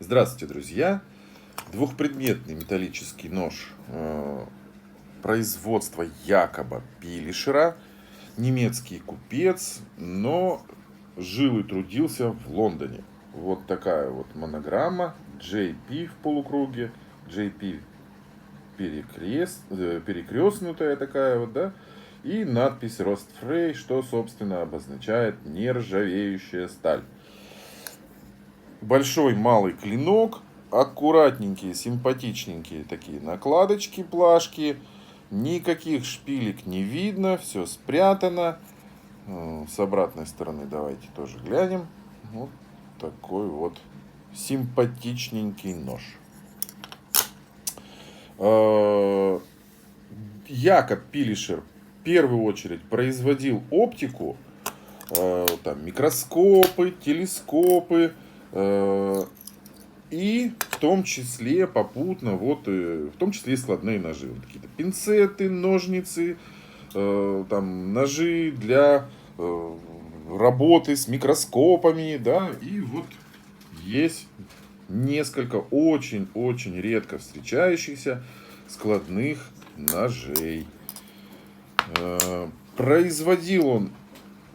Здравствуйте, друзья! Двухпредметный металлический нож производства Якоба Пилишера. Немецкий купец, но жил и трудился в Лондоне. Вот такая вот монограмма. JP в полукруге. JP перекрестнутая такая вот, да. И надпись Rostfrei, что, собственно, обозначает нержавеющая сталь. Большой малый клинок, аккуратненькие, симпатичненькие такие накладочки, плашки. Никаких шпилек не видно, все спрятано. С обратной стороны давайте тоже глянем. Вот такой вот симпатичненький нож. Якоб Пилишер в первую очередь производил оптику, там микроскопы, телескопы, и в том числе попутно, вот, в том числе и складные ножи. Вот какие-то пинцеты, ножницы, там, ножи для работы с микроскопами, да, и вот есть несколько очень-очень редко встречающихся складных ножей. Производил он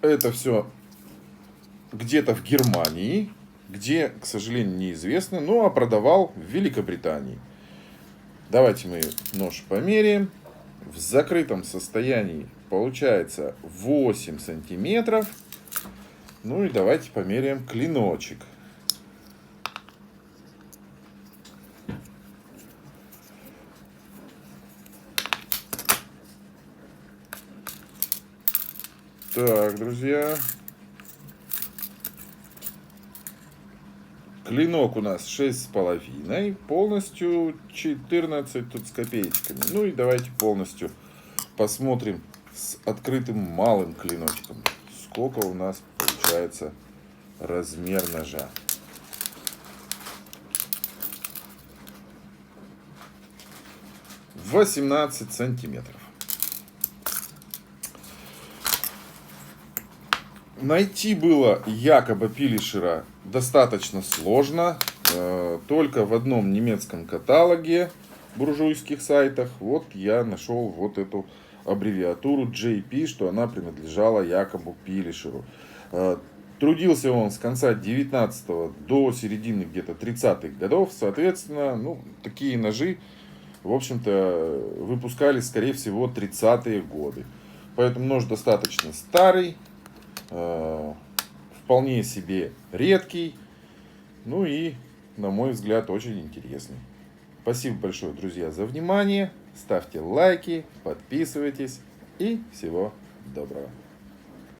это все где-то в Германии, где, к сожалению, неизвестно, ну а продавал в Великобритании. Давайте мы нож померяем. В закрытом состоянии получается 8 сантиметров. Ну и давайте померяем клиночек. Так, друзья. Клинок у нас 6,5, полностью 14 тут с копеечками. Ну и давайте полностью посмотрим с открытым малым клиночком, сколько у нас получается размер ножа. — 18 сантиметров. Найти было Якоба Пилишера достаточно сложно. Только в одном немецком каталоге, буржуйских сайтах, вот я нашел вот эту аббревиатуру JP, что она принадлежала Якобу Пилишеру. Трудился он с конца 19-го до середины где-то 30-х годов. Соответственно, ну, такие ножи, в общем-то, выпускались, скорее всего, 30-е годы. Поэтому нож достаточно старый. Вполне себе редкий, ну и, на мой взгляд, очень интересный. Спасибо большое, друзья, за внимание. Ставьте лайки, подписывайтесь и всего доброго.